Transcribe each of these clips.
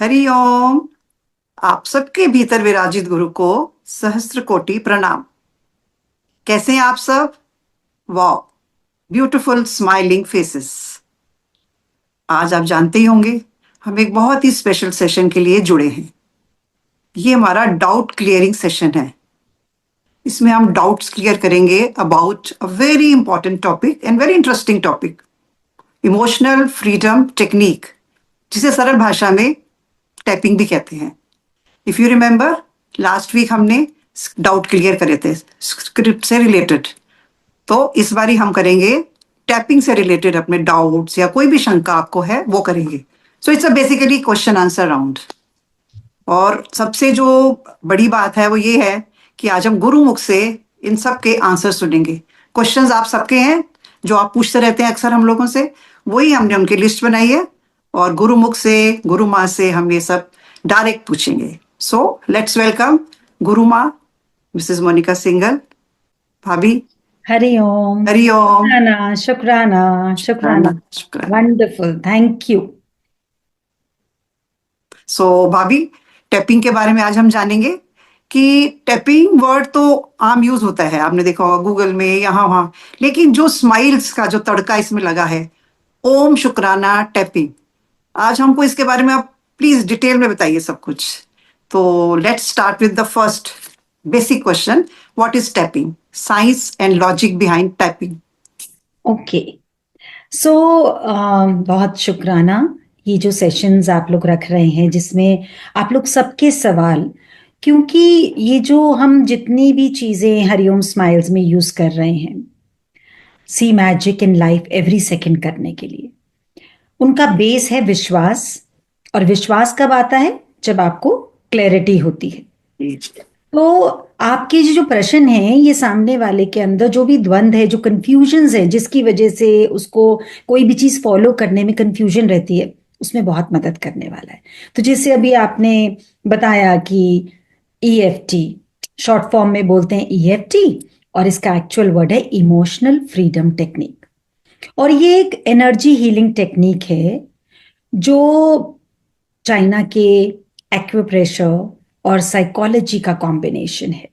हरि ओम। आप सबके भीतर विराजित गुरु को सहस्त्र कोटि प्रणाम। कैसे हैं आप सब? वाह, ब्यूटीफुल स्माइलिंग फेसेस। आज आप जानते ही होंगे हम एक बहुत ही स्पेशल सेशन के लिए जुड़े हैं। ये हमारा डाउट क्लियरिंग सेशन है। इसमें हम डाउट्स क्लियर करेंगे about a very important topic and very interesting topic, emotional freedom technique, जिसे सरल भाषा में टैपिंग भी कहते हैं। If you remember, last week हमने डाउट क्लियर करे थे स्क्रिप्ट से रिलेटेड। तो इस बारी हम करेंगे टैपिंग से रिलेटेड, अपने डाउट्स या कोई भी शंका आपको है वो करेंगे। So it's a basically question answer round. और सबसे जो बड़ी बात है वो ये है कि आज हम गुरुमुख से इन सब के आंसर सुनेंगे। क्वेश्चंस आप सबके हैं जो आप पूछते रहते हैं अक्सर हम लोगों से, वही हमने उनकी लिस्ट बनाई है और गुरुमुख से, गुरु माँ से हम ये सब डायरेक्ट पूछेंगे। सो लेट्स वेलकम गुरु माँ, मिसेस मोनिका सिंघल। भाभी, हरि ओम। हरि ओम। शुक्राना शुक्राना शुक्राना। शुक्राना। Wonderful, thank you. सो भाभी, टैपिंग के बारे में आज हम जानेंगे कि टैपिंग वर्ड तो आम यूज होता है, आपने देखा होगा गूगल में यहाँ वहाँ, लेकिन जो स्माइल्स का जो तड़का इसमें लगा है, ओम शुक्राना टैपिंग, आज हमको इसके बारे में आप प्लीज डिटेल में बताइए सब कुछ। तो let's start with the first basic question, what is tapping? Science and logic behind tapping. Okay, so बहुत शुक्राना। ये जो सेशंस आप लोग रख रहे हैं जिसमें आप लोग सबके सवाल, क्योंकि ये जो हम जितनी भी चीजें हरिओम स्माइल्स में यूज कर रहे हैं, see magic in life every second करने के लिए, उनका बेस है विश्वास। और विश्वास कब आता है? जब आपको क्लैरिटी होती है। तो आपके ये जो प्रश्न है, ये सामने वाले के अंदर जो भी द्वंद है, जो कंफ्यूजन्स है, जिसकी वजह से उसको कोई भी चीज फॉलो करने में कंफ्यूजन रहती है, उसमें बहुत मदद करने वाला है। तो जैसे अभी आपने बताया कि ईएफटी, शॉर्ट फॉर्म में बोलते हैं ईएफटी, और इसका एक्चुअल वर्ड है इमोशनल फ्रीडम टेक्निक। और ये एक एनर्जी हीलिंग टेक्निक है जो चाइना के एक्यूप्रेशर और साइकोलॉजी का कॉम्बिनेशन है।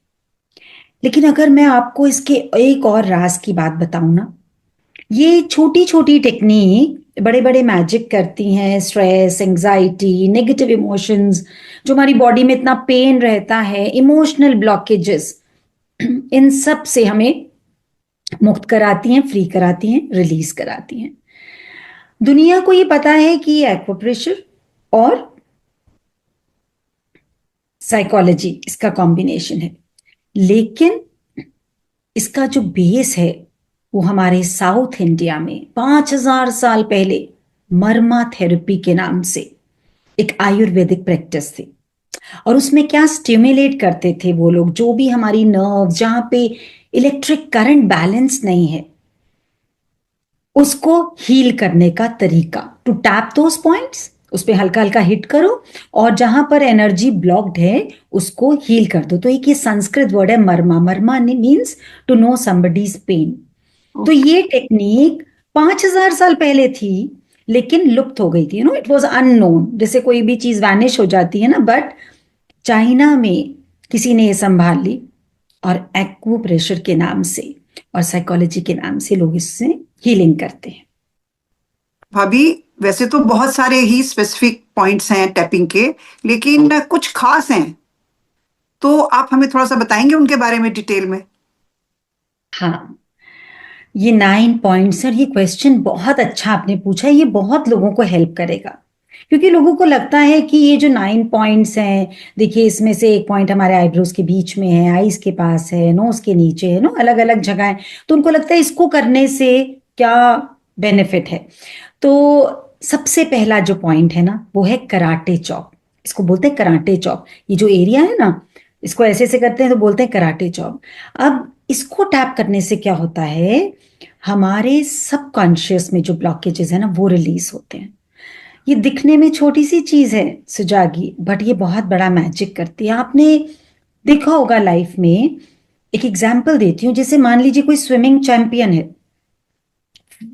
लेकिन अगर मैं आपको इसके एक और राज की बात बताऊं ना, ये छोटी छोटी टेक्निक बड़े बड़े मैजिक करती हैं। स्ट्रेस, एंजाइटी, नेगेटिव इमोशंस, जो हमारी बॉडी में इतना पेन रहता है, इमोशनल ब्लॉकेजेस, इन सब से हमें मुक्त कराती हैं, फ्री कराती हैं, रिलीज कराती हैं। दुनिया को ये पता है कि एक्यूप्रेशर और साइकोलॉजी इसका कॉम्बिनेशन है, लेकिन इसका जो बेस है वो हमारे साउथ इंडिया में 5000 साल पहले मर्मा थेरेपी के नाम से एक आयुर्वेदिक प्रैक्टिस थी। और उसमें क्या स्टिमुलेट करते थे वो लोग, जो भी हमारी नर्व, जहां पे इलेक्ट्रिक करंट बैलेंस नहीं है, उसको हील करने का तरीका, टू टैप दोस पॉइंट्स, उस पे हल्का हल्का हिट करो, और जहां पर एनर्जी ब्लॉक्ड है उसको हील कर दो। तो एक ये संस्कृत वर्ड है marma. Marma means to know somebody's pain. तो ये टेक्निक 5000 साल पहले थी, लेकिन लुप्त हो गई थी। इट वॉज अननोन, जैसे कोई भी चीज वैनिश हो जाती है ना। बट चाइना में किसी ने ये संभाल ली, और एक्यूप्रेशर के नाम से और साइकोलॉजी के नाम से लोग इससे हीलिंग करते हैं। भाभी, वैसे तो बहुत सारे ही स्पेसिफिक पॉइंट्स हैं टैपिंग के, लेकिन कुछ खास हैं, तो आप हमें थोड़ा सा बताएंगे उनके बारे में डिटेल में? हाँ, ये 9 पॉइंट्स, और ये क्वेश्चन बहुत अच्छा आपने पूछा है। ये बहुत लोगों को हेल्प करेगा, क्योंकि लोगों को लगता है कि ये जो 9 पॉइंट्स हैं, देखिए इसमें से एक पॉइंट हमारे आईब्रोज के बीच में है, आईज के पास है, नोज के नीचे है, नो अलग अलग जगह है। तो उनको लगता है इसको करने से क्या बेनिफिट है। तो सबसे पहला जो पॉइंट है ना, वो है कराटे चॉप। इसको बोलते हैं कराटे चॉप। ये जो एरिया है ना, इसको ऐसे ऐसे करते हैं तो बोलते हैं कराटे चॉप। अब इसको टैप करने से क्या होता है, हमारे सबकॉन्शियस में जो ब्लॉकेजेस है ना, वो रिलीज होते हैं। ये दिखने में छोटी सी चीज है सुजागी, बट ये बहुत बड़ा मैजिक करती है। आपने देखा होगा लाइफ में। एक एग्जाम्पल देती हूँ, जैसे मान लीजिए कोई स्विमिंग चैंपियन है,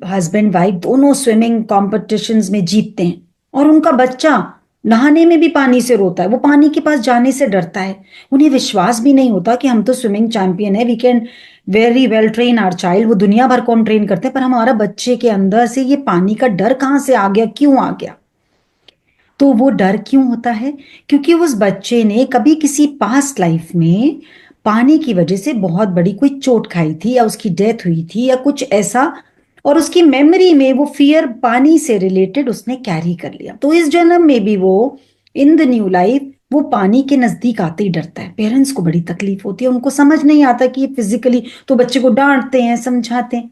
हस्बैंड वाइफ दोनों स्विमिंग कॉम्पिटिशन्स में जीतते हैं, और उनका बच्चा नहाने में भी पानी से रोता है, वो पानी के पास जाने से डरता है। उन्हें विश्वास भी नहीं होता कि हम तो स्विमिंग चैंपियन है, we can very well train our child. वो दुनिया भर को हम ट्रेन करते हैं, पर हमारा बच्चे के अंदर से ये पानी का डर कहाँ से आ गया, क्यों आ गया? तो वो डर क्यों होता है? क्योंकि उस बच्चे ने कभी किसी पास्ट लाइफ में पानी की वजह से बहुत बड़ी कोई चोट खाई थी, या उसकी डेथ हुई थी, या कुछ ऐसा, और उसकी मेमोरी में वो फियर पानी से रिलेटेड उसने कैरी कर लिया। तो इस जन्म में भी वो इन द न्यू लाइफ वो पानी के नजदीक आते ही डरता है। पेरेंट्स को बड़ी तकलीफ होती है, उनको समझ नहीं आता कि ये फिजिकली, तो बच्चे को डांटते हैं, समझाते हैं,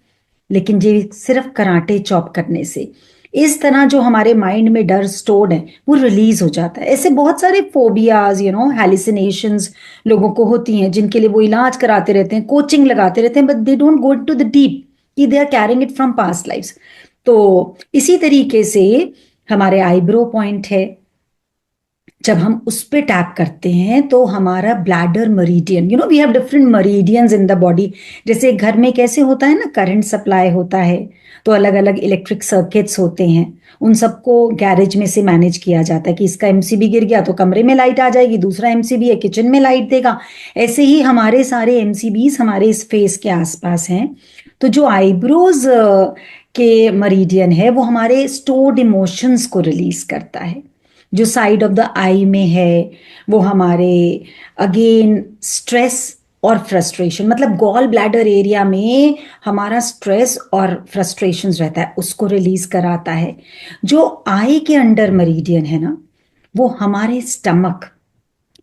लेकिन ये सिर्फ कराटे चॉप करने से इस तरह जो हमारे माइंड में डर स्टोर्ड है वो रिलीज हो जाता है। ऐसे बहुत सारे फोबियाज, हेलिसिनेशंस लोगों को होती हैं, जिनके लिए वो इलाज कराते रहते हैं, कोचिंग लगाते रहते हैं, but they don't go to the deep कि they are carrying it from past lifes. तो इसी तरीके से हमारे आईब्रो पॉइंट है, जब हम उस पे टैप करते हैं तो हमारा bladder meridian, we have different meridians in the body. जैसे घर में कैसे होता है ना, करंट सप्लाई होता है, तो अलग अलग इलेक्ट्रिक सर्किट्स होते हैं, उन सबको गैरेज में से मैनेज किया जाता है कि इसका एमसीबी गिर गया तो कमरे में लाइट आ जाएगी, दूसरा एमसीबी है किचन में लाइट देगा। ऐसे ही हमारे सारे एमसीबीज हमारे इस फेस के आसपास हैं। तो जो आईब्रोज के मरीडियन है वो हमारे स्टोर्ड इमोशंस को रिलीज करता है। जो साइड ऑफ द आई में है वो हमारे अगेन स्ट्रेस और फ्रस्ट्रेशन, मतलब गॉल ब्लैडर एरिया में हमारा स्ट्रेस और फ्रस्ट्रेशन रहता है, उसको रिलीज कराता है। जो आई के अंडर मरीडियन है ना, वो हमारे स्टमक,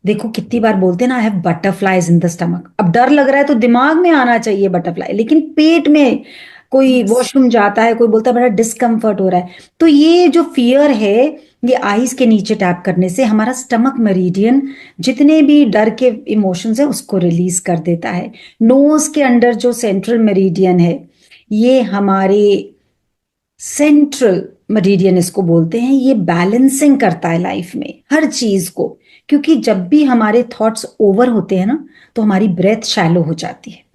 देखो कितनी बार बोलते हैं ना, I have butterflies in the stomach. अब डर लग रहा है तो दिमाग में आना चाहिए बटरफ्लाई, लेकिन पेट में कोई यस। वॉशरूम जाता है, कोई बोलता है बड़ा डिस्कम्फर्ट हो रहा है, तो ये जो फियर है ये आईज के नीचे टैप करने से हमारा स्टमक मेरिडियन जितने भी डर के इमोशंस है उसको रिलीज कर देता है। नोज के अंडर जो सेंट्रल मेरिडियन है, ये हमारे सेंट्रल मेरिडियन इसको बोलते हैं, ये बैलेंसिंग करता है लाइफ में हर चीज को। क्योंकि जब भी हमारे थॉट्स ओवर होते हैं ना, तो हमारी ब्रेथ शैलो हो जाती है।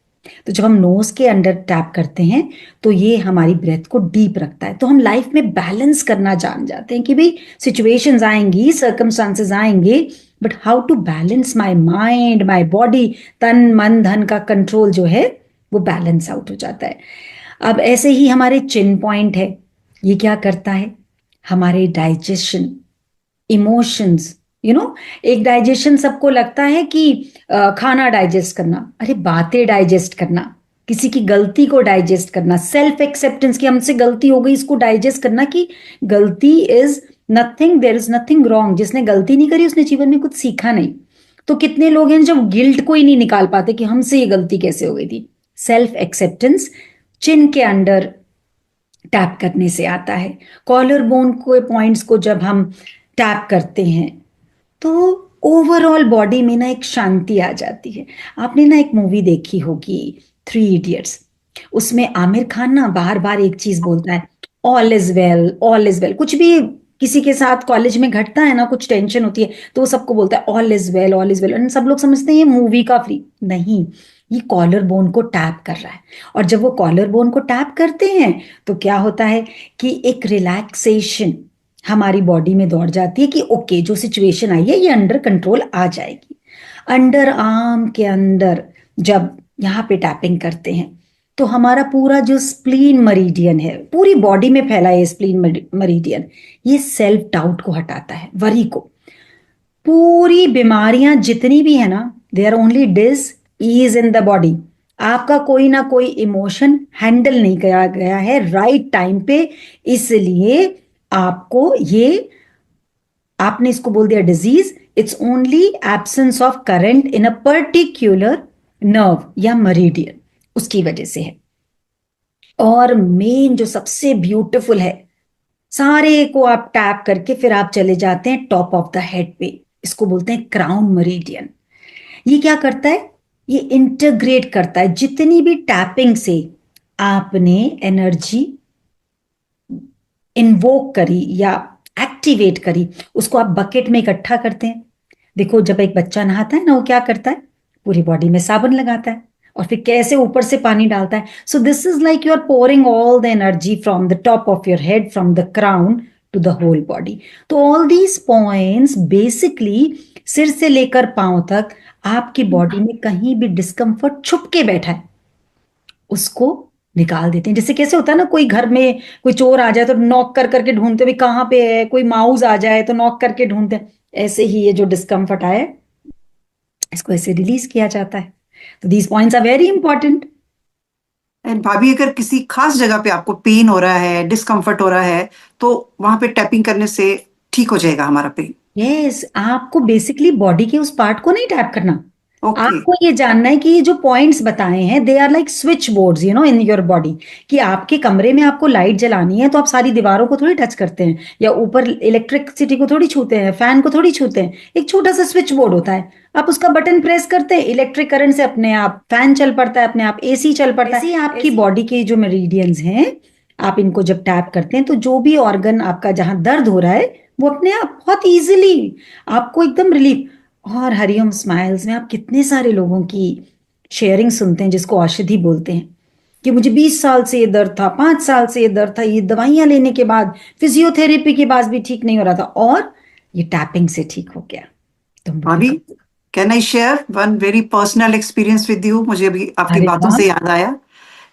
तो जब हम नोज के अंडर टैप करते हैं तो ये हमारी ब्रेथ को डीप रखता है। तो हम लाइफ में बैलेंस करना जान जाते हैं कि भाई सिचुएशंस आएंगी, सर्कमस्टांसेस आएंगे, but how to balance my mind, my body, तन मन धन का कंट्रोल जो है वो बैलेंस आउट हो जाता है। अब ऐसे ही हमारे चिन पॉइंट है, ये क्या करता है, हमारे डाइजेशन, इमोशंस, एक डाइजेशन सबको लगता है कि खाना डाइजेस्ट करना, अरे बातें डाइजेस्ट करना, किसी की गलती को डाइजेस्ट करना, सेल्फ एक्सेप्टेंस की हमसे गलती हो गई इसको डाइजेस्ट करना, कि गलती is nothing, there is nothing wrong. जिसने गलती नहीं करी उसने जीवन में कुछ सीखा नहीं। तो कितने लोग हैं जो गिल्ट को ही नहीं निकाल पाते कि हमसे ये गलती कैसे हो गई थी। सेल्फ एक्सेप्टेंस चिन के अंडर टैप करने से आता है। कॉलर बोन को पॉइंट्स को जब हम टैप करते हैं तो ओवरऑल बॉडी में ना एक शांति आ जाती है। आपने ना एक मूवी देखी होगी, थ्री इडियट्स, उसमें आमिर खान ना बार बार एक चीज बोलता है, all is well, all is well. कुछ भी किसी के साथ कॉलेज में घटता है ना, कुछ टेंशन होती है तो वो सबको बोलता है all is well, all is well, और सब लोग समझते हैं ये मूवी का फ्री नहीं, ये कॉलर बोन को टैप कर रहा है। और जब वो कॉलर बोन को टैप करते हैं तो क्या होता है कि एक रिलैक्सेशन हमारी बॉडी में दौड़ जाती है कि ओके जो सिचुएशन आई है ये अंडर कंट्रोल आ जाएगी। अंडर आर्म के अंदर जब यहाँ पे टैपिंग करते हैं तो हमारा पूरा जो स्प्लीन मरीडियन है, पूरी बॉडी में फैला है स्प्लीन मरीडियन, ये सेल्फ डाउट को हटाता है, वरी को। पूरी बीमारियां जितनी भी है ना, they are only disease in the body. आपका कोई ना कोई इमोशन हैंडल नहीं किया गया है राइट टाइम पे, इसलिए आपको ये, आपने इसको बोल दिया disease. It's only absence of current in a particular nerve या मरीडियन, उसकी वजह से है। और मेन जो सबसे ब्यूटीफुल है, सारे को आप टैप करके फिर आप चले जाते हैं टॉप ऑफ द हेड पे, इसको बोलते हैं क्राउन मरीडियन। ये क्या करता है, ये इंटीग्रेट करता है जितनी भी टैपिंग से आपने एनर्जी इन्वोक करी या एक्टिवेट करी, उसको आप बकेट में इकट्ठा करते हैं। देखो जब एक बच्चा नहाता है ना, वो क्या करता है, पूरी बॉडी में साबुन लगाता है और फिर कैसे ऊपर से पानी डालता है। So this is like you are pouring all the energy from the top of your head, from the crown to the whole body. तो ऑल दीज पॉइंट्स बेसिकली सिर से लेकर पांव तक आपकी बॉडी में कहीं भी डिस्कम्फर्ट छुप के बैठा है उसको निकाल देते हैं। जैसे कैसे होता है ना, कोई घर में कोई चोर आ जाए तो नॉक कर करके ढूंढते भी कहाँ पे है, कोई माउस आ जाए तो नॉक करके ढूंढते हैं, ऐसे ही ये जो डिस्कम्फर्ट आए इसको ऐसे रिलीज किया जाता है। तो these points are very important. And भाभी, अगर किसी खास जगह पे आपको पेन हो रहा है, डिस्कम्फर्ट हो रहा है, तो वहां पे टैपिंग करने से ठीक हो जाएगा हमारा पेन? यस, आपको बेसिकली बॉडी के उस पार्ट को नहीं टैप करना। ओके। आपको ये जानना है कि ये जो पॉइंट्स बताए हैं they are like switch boards in your body. कि आपके कमरे में आपको लाइट जलानी है तो आप सारी दीवारों को थोड़ी टच करते हैं, या ऊपर इलेक्ट्रिसिटी को थोड़ी छूते हैं, फैन को थोड़ी छूते हैं। एक छोटा सा स्विच बोर्ड होता है, आप उसका बटन प्रेस करते हैं, इलेक्ट्रिक करंट से अपने आप फैन चल पड़ता है, अपने आप एसी चल पड़ता है। ऐसे ही आपकी बॉडी के जो मेरिडियंस हैं, आप इनको जब टैप करते हैं तो जो भी ऑर्गन आपका जहां दर्द हो रहा है वो अपने आप बहुत इजीली आपको एकदम रिलीफ। और हरिओम स्माइल्स में आप कितने सारे लोगों की शेयरिंग सुनते हैं जिसको औषधि बोलते हैं, कि मुझे 20 साल से ये दर्द था, 5 साल से ये दर्द था, ये दवाइयां लेने के बाद, फिजियोथेरेपी के बाद भी ठीक नहीं हो रहा था, और ये टैपिंग से ठीक हो गया। तो हम भाभी, बोलते can I share one very personal experience with you? मुझे अभी आपकी अरे बातों वाह। से याद आया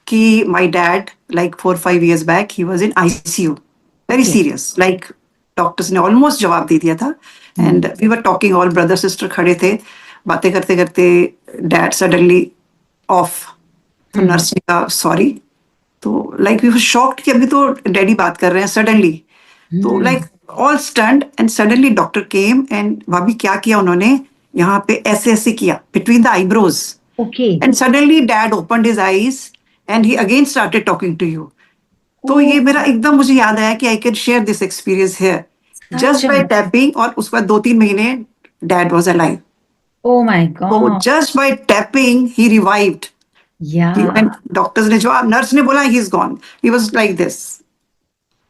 कि my dad, like 4 5 years back, he was in ICU, very okay. Serious, like doctors ने ऑलमोस्ट जवाब दे दिया था। And we were talking, all brother sister खड़े थे, बातें करते करते डैड सडनली ऑफ। तो हम्म। नर्स ने कहा सॉरी। तो लाइक वी वर शॉक्ड कि अभी तो डैडी बात कर रहे हैं, सडनली। तो hmm. Like all stunned, and suddenly doctor came, and भाभी क्या किया उन्होंने, यहाँ पे ऐसे ऐसे किया between the eyebrows, okay. And suddenly dad opened his eyes and he again started talking to you. ओ, तो ये मेरा एकदम मुझे याद आया कि I can share this experience here, such just by में। टैपिंग, और उसके बाद 2 3 महीने dad was alive. Oh my तो God. Just by tapping he revived. या एंड डॉक्टर्स ने जवाब, नर्स ने बोला he is gone, he was like this,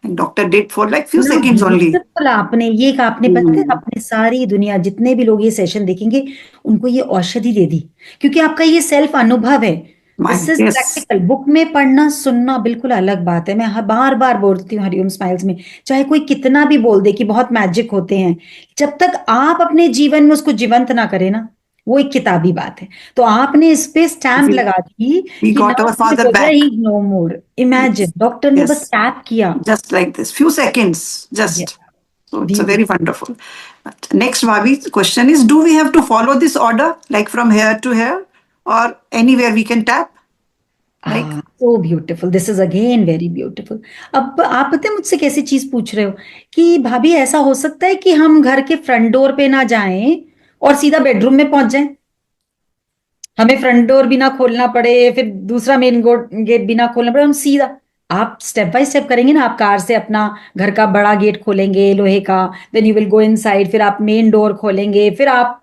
and doctor did for like few ना सेकेंड्स ओनली। ब्यूटीफुल। आपने ये कहा, आपने पता है आपने सारी दुनिया जितने भी लोग ये सेशन देखेंगे उनको ये औषधि दे दी, क्योंकि आपका ये सेल्फ अनुभव है। My this is yes. Practical. Book में पढ़ना सुनना बिल्कुल अलग बात है। मैं बार बार बोलती हूँ हरिओम स्माइल्स में, चाहे कोई कितना भी बोल दे कि बहुत मैजिक होते हैं, जब तक आप अपने जीवन में उसको जीवंत ना करें ना, वो एक किताबी बात है। तो आपने इस पे स्टैंप लगा दी We कि got our नर्स ने father बोला back. ही नो मोर। इमेजिन, Yes, डॉक्टर ने बस yes, टैप किया। just like this, few seconds, just. So it's a very wonderful. But next, Bhavi, the question is: do we have to follow this order, like from here to here, or anywhere we can tap? Like, so beautiful, this is again very beautiful. अब आप पता है मुझसे कैसी चीज पूछ रहे हो, कि भाभी ऐसा हो सकता है कि हम घर के फ्रंट डोर पे ना जाएं और सीधा बेडरूम में पहुंच जाएं, हमें फ्रंट डोर भी ना खोलना पड़े, फिर दूसरा मेन गेट भी ना खोलना पड़े, हम सीधा, आप स्टेप बाय स्टेप करेंगे ना। आप कार से अपना घर का बड़ा गेट खोलेंगे लोहे का, then you will go inside, फिर आप मेन डोर खोलेंगे, फिर आप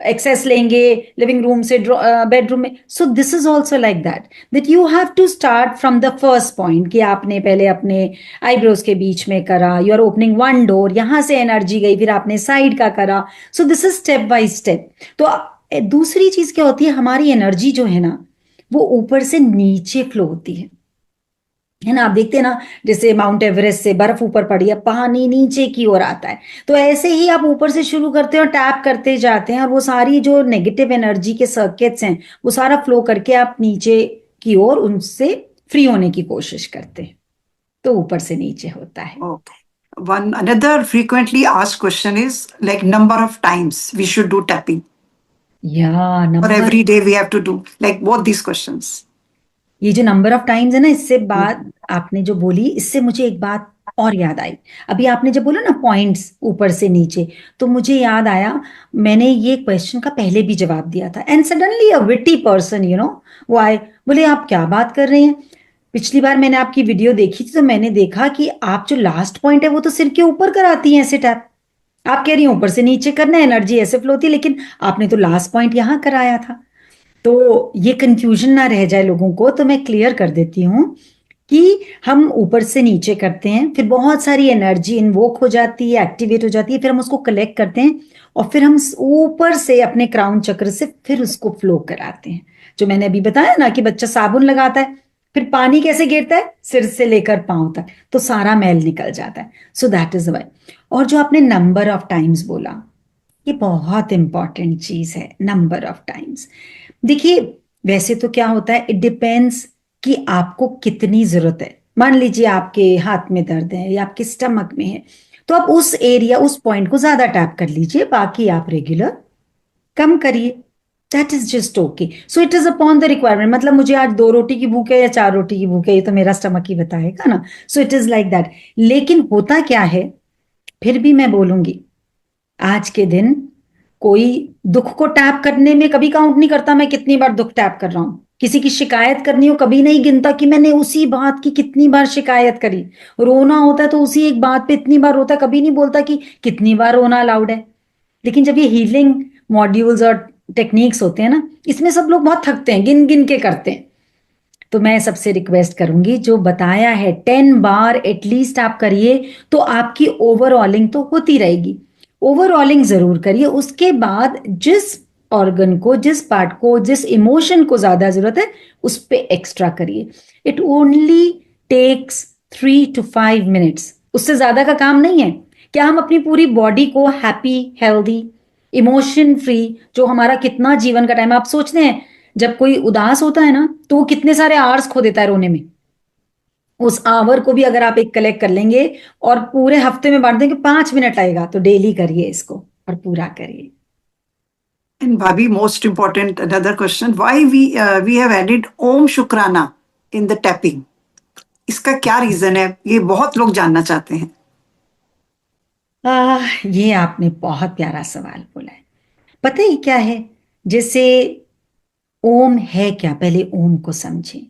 एक्सेस लेंगे लिविंग रूम से बेडरूम में। So this is also like that, that you have to start from the first point, कि आपने पहले अपने आईब्रोज के बीच में करा, you are opening one door, यहां से एनर्जी गई, फिर आपने साइड का करा। So this is step by step. तो दूसरी चीज क्या होती है, हमारी एनर्जी जो है ना वो ऊपर से नीचे फ्लो होती है ना। आप देखते हैं ना, जैसे माउंट एवरेस्ट से बर्फ ऊपर पड़ी है, पानी नीचे की ओर आता है, तो ऐसे ही आप ऊपर से शुरू करते हैं और टैप करते जाते हैं, और वो सारी जो नेगेटिव एनर्जी के सर्किट्स हैं वो सारा फ्लो करके आप नीचे की ओर उनसे फ्री होने की कोशिश करते हैं। तो ऊपर से नीचे होता है। okay. One another frequently asked question is like number of times we should do tapping, या or number, every day we have to do, like both these questions. ये जो नंबर ऑफ टाइम्स है ना, इससे बात आपने जो बोली इससे मुझे एक बात और याद आई। अभी आपने जब बोला ना पॉइंट्स ऊपर से नीचे, तो मुझे याद आया मैंने ये क्वेश्चन का पहले भी जवाब दिया था, and suddenly a witty person वो आए, बोले आप क्या बात कर रहे हैं। पिछली बार मैंने आपकी वीडियो देखी थी तो मैंने देखा कि आप जो लास्ट पॉइंट है वो तो सिर के ऊपर कराती हैं ऐसे टैप, आप कह रही हैं ऊपर से नीचे करना है, एनर्जी ऐसे फ्लो होती है, लेकिन आपने तो लास्ट पॉइंट यहाँ कराया था। तो ये कंफ्यूजन ना रह जाए लोगों को, तो मैं क्लियर कर देती हूँ कि हम ऊपर से नीचे करते हैं, फिर बहुत सारी एनर्जी इन्वोक हो जाती है, एक्टिवेट हो जाती है, फिर हम उसको कलेक्ट करते हैं, और फिर हम ऊपर से अपने क्राउन चक्र से फिर उसको फ्लो कराते हैं। जो मैंने अभी बताया ना कि बच्चा साबुन लगाता है, फिर पानी कैसे गिरता है? सिर से लेकर पांव तक, तो सारा मैल निकल जाता है। So that is why. और जो आपने नंबर ऑफ टाइम्स बोला, ये बहुत इंपॉर्टेंट चीज है, नंबर ऑफ टाइम्स। देखिए, वैसे तो क्या होता है, इट डिपेंड्स कि आपको कितनी जरूरत है। मान लीजिए आपके हाथ में दर्द है या आपके स्टमक में है, तो आप उस एरिया, उस पॉइंट को ज्यादा टैप कर लीजिए, बाकी आप रेगुलर कम करिए। That is just okay. So it is upon the requirement. मतलब मुझे आज 2 रोटी की भूख है या 4 रोटी की भूख है, ये तो मेरा स्टमक ही बताएगा ना। So it is like that. लेकिन होता क्या है, फिर भी मैं बोलूंगी, आज के दिन कोई दुख को टैप करने में कभी काउंट नहीं करता मैं कितनी बार दुख टैप कर रहा हूं। किसी की शिकायत करनी हो, कभी नहीं गिनता कि मैंने उसी बात की कितनी बार शिकायत करी। रोना होता है तो उसी एक बात पे इतनी बार रोता है, कभी नहीं बोलता कि कितनी बार रोना अलाउड है। लेकिन जब ये हीलिंग मॉड्यूल्स और टेक्निक्स होते हैं ना, इसमें सब लोग बहुत थकते हैं, गिन गिन के करते हैं। तो मैं सबसे रिक्वेस्ट करूंगी, जो बताया है 10 बार एटलीस्ट आप करिए, तो आपकी ओवरऑलिंग तो होती रहेगी। ओवरऑलिंग जरूर करिए, उसके बाद जिस ऑर्गन को, जिस पार्ट को, जिस इमोशन को ज्यादा जरूरत है, उस पे एक्स्ट्रा करिए। It only takes 3 to 5 minutes, उससे ज्यादा का काम नहीं है। क्या हम अपनी पूरी बॉडी को हैप्पी, हेल्दी, इमोशन फ्री, जो हमारा कितना जीवन का टाइम, आप सोचते हैं जब कोई उदास होता है ना, तो वो कितने सारे आवर्स खो देता है रोने में। उस आवर को भी अगर आप एक कलेक्ट कर लेंगे और पूरे हफ्ते में बांट देंगे, 5 मिनट लगेगा, तो डेली करिए इसको और पूरा करिए। And Bhabhi, most important, another question: why we have added Om Shukrana in the tapping? इसका क्या रीजन है? ये बहुत लोग जानना चाहते हैं। ये आपने बहुत प्यारा सवाल बोला है। पता ही क्या है, जैसे ओम है क्या, पहले ओम को समझें।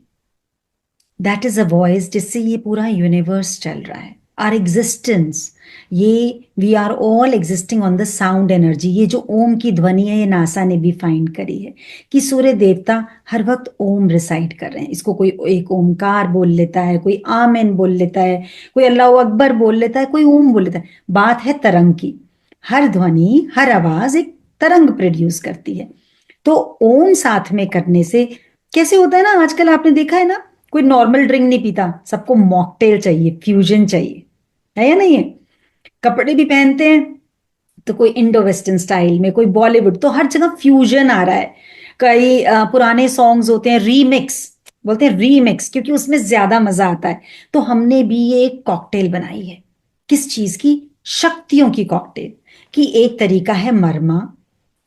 दैट इज अ वॉइस जिससे ये पूरा यूनिवर्स चल रहा है, आर एग्जिस्टेंस। ये we are all existing on the sound energy. ये जो ओम की ध्वनि है, ये नासा ने भी फाइंड करी है कि सूर्य देवता हर वक्त ओम रिसाइट कर रहे हैं। इसको कोई एक ओमकार बोल लेता है, कोई आमेन बोल लेता है, कोई अल्लाह अकबर बोल लेता है, कोई ओम बोल लेता है। बात है तरंग की। हर ध्वनि, हर आवाज एक तरंग प्रोड्यूस करती है। तो ओम साथ में करने से कैसे होता है ना, आजकल आपने देखा है ना, कोई नॉर्मल ड्रिंक नहीं पीता, सबको मॉकटेल चाहिए, फ्यूजन चाहिए, है या नहीं है? कपड़े भी पहनते हैं तो कोई इंडो वेस्टर्न स्टाइल में, कोई बॉलीवुड, तो हर जगह फ्यूजन आ रहा है। कई पुराने सॉन्ग्स होते हैं रीमिक्स, बोलते हैं रीमिक्स, क्योंकि उसमें ज्यादा मजा आता है। तो हमने भी ये एक कॉकटेल बनाई है। किस चीज की? शक्तियों की कॉकटेल। कि एक तरीका है मरमा,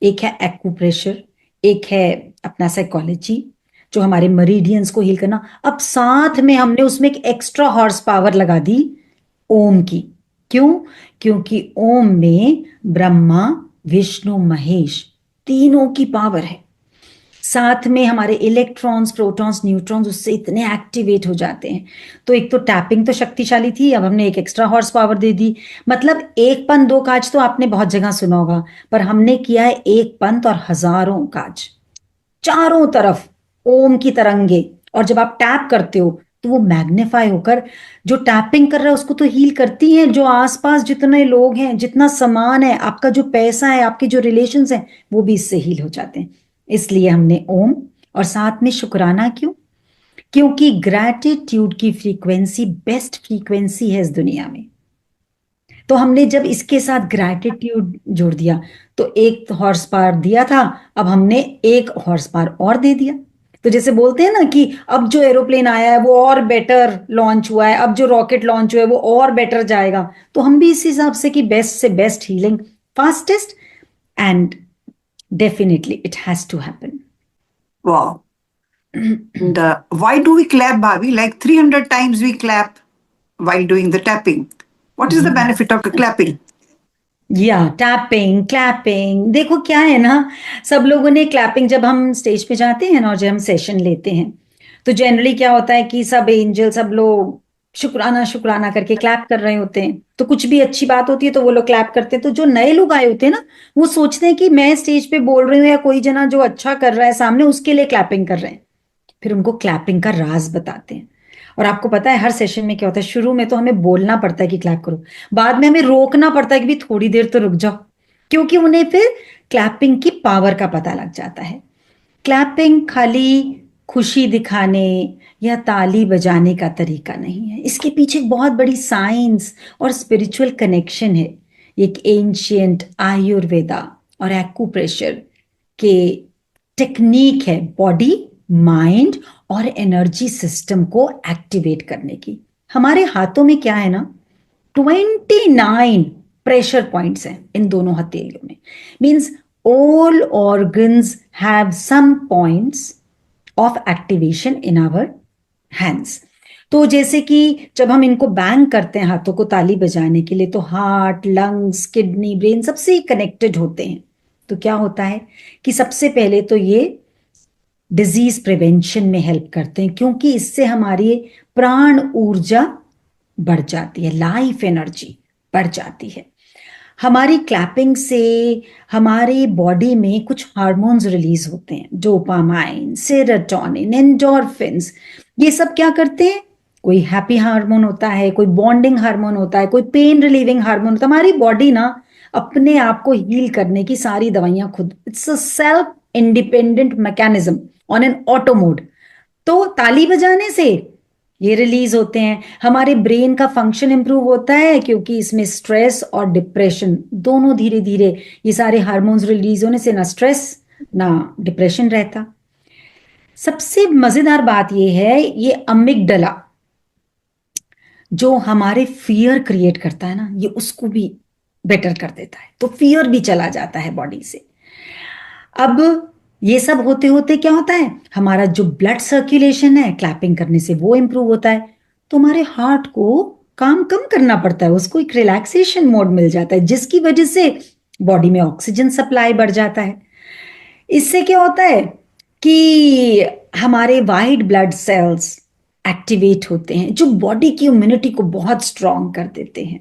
एक है एक्यूप्रेशर, एक है अपना साइकोलॉजी, जो हमारे मरीडियंस को हील करना। अब साथ में हमने उसमें एक एक्स्ट्रा हॉर्स पावर लगा दी, ओम की। क्यों? क्योंकि ओम में ब्रह्मा, विष्णु, महेश, तीनों की पावर है। साथ में हमारे इलेक्ट्रॉन्स, प्रोटॉन्स, न्यूट्रॉन्स उससे इतने एक्टिवेट हो जाते हैं। तो एक तो टैपिंग तो शक्तिशाली थी, अब हमने एक एक्स्ट्रा हॉर्स पावर दे दी। मतलब एक पंथ दो काज तो आपने बहुत जगह सुना होगा, पर हमने किया है एक पंथ और हजारों काज, चारों तरफ ओम की तरंगे। और जब आप टैप करते हो तो वो मैग्नीफाई होकर जो टैपिंग कर रहा है उसको तो हील करती है। जो आसपास जितने लोग हैं, जितना सामान है, आपका जो पैसा है, आपके जो रिलेशंस हैं, वो भी इससे हील हो जाते हैं। इसलिए हमने ओम। और साथ में शुक्राना क्यों? क्योंकि ग्रैटिट्यूड की फ्रीक्वेंसी बेस्ट फ्रीक्वेंसी है इस दुनिया में। तो हमने जब इसके साथ ग्रैटिट्यूड जोड़ दिया, तो एक हॉर्स पावर दिया था, अब हमने एक हॉर्स पावर और दे दिया। तो जैसे बोलते हैं ना कि अब जो एरोप्लेन आया है वो और बेटर लॉन्च हुआ है, अब जो रॉकेट लॉन्च हुआ है वो और बेटर जाएगा। तो हम भी इस हिसाब से बेस्ट से best healing, fastest, and definitely it has to happen. Wow. And why do we clap, Bhavi? Like 300 times we clap while doing the tapping. What is the benefit of the clapping? या tapping, clapping, देखो क्या है ना, सब लोगों ने clapping, जब हम स्टेज पे जाते हैं ना और जब हम सेशन लेते हैं, तो जनरली क्या होता है कि सब एंजल, सब लोग शुक्राना शुक्राना करके क्लैप कर रहे होते हैं। तो कुछ भी अच्छी बात होती है तो वो लोग क्लैप करते हैं। तो जो नए लोग आए होते हैं ना, वो सोचते हैं कि मैं स्टेज पे बोल रही हूँ या कोई जना जो अच्छा कर रहा है सामने, उसके लिए क्लैपिंग कर रहे हैं। फिर उनको क्लैपिंग का राज बताते हैं। और आपको पता है हर सेशन में क्या होता है, शुरू में तो हमें बोलना पड़ता है कि क्लैप करो, बाद में हमें रोकना पड़ता है कि भी थोड़ी देर तो रुक जाओ, क्योंकि उन्हें फिर क्लैपिंग की पावर का पता लग जाता है। क्लैपिंग खाली खुशी दिखाने या ताली बजाने का तरीका नहीं है। इसके पीछे एक बहुत बड़ी साइंस और स्पिरिचुअल कनेक्शन है। एक एंशियंट आयुर्वेदा और एक्यूप्रेशर के टेक्निक है बॉडी, माइंड और एनर्जी सिस्टम को एक्टिवेट करने की। हमारे हाथों में क्या है ना, 29 प्रेशर पॉइंट्स हैं इन दोनों हथेलियों में। Means all organs have some points of activation in our hands. तो जैसे कि जब हम इनको बैंग करते हैं हाथों को ताली बजाने के लिए, तो हार्ट, लंग्स, किडनी, ब्रेन सबसे कनेक्टेड होते हैं। तो क्या होता है कि सबसे पहले तो ये डिजीज प्रिवेंशन में हेल्प करते हैं, क्योंकि इससे हमारी प्राण ऊर्जा बढ़ जाती है, लाइफ एनर्जी बढ़ जाती है। हमारी क्लैपिंग से हमारी बॉडी में कुछ हार्मोन्स रिलीज होते हैं, डोपामाइन, सेरोटोनिन, एंडोर्फिन्स। ये सब क्या करते हैं, कोई हैप्पी हार्मोन होता है, कोई बॉन्डिंग हार्मोन होता है, कोई पेन रिलीविंग हार्मोन होता है। हमारी बॉडी ना अपने आप को हील करने की सारी दवाइयां खुद, it's a self independent mechanism on an auto mode. तो ताली बजाने से ये रिलीज होते हैं। हमारे ब्रेन का फंक्शन इंप्रूव होता है, क्योंकि इसमें स्ट्रेस और डिप्रेशन दोनों धीरे धीरे, ये सारे हार्मोन्स रिलीज होने से ना स्ट्रेस ना डिप्रेशन रहता। सबसे मजेदार बात ये है, ये अमिगडला जो हमारे फियर क्रिएट करता है ना, ये उसको भी बेटर कर देता है। तो फियर भी चला जाता है बॉडी से। अब ये सब होते होते क्या होता है, हमारा जो ब्लड सर्कुलेशन है क्लैपिंग करने से वो इंप्रूव होता है। तो हमारे हार्ट को काम कम करना पड़ता है, उसको एक रिलैक्सेशन मोड मिल जाता है, जिसकी वजह से बॉडी में ऑक्सीजन सप्लाई बढ़ जाता है। इससे क्या होता है कि हमारे वाइट ब्लड सेल्स एक्टिवेट होते हैं, जो बॉडी की इम्यूनिटी को बहुत स्ट्रांग कर देते हैं।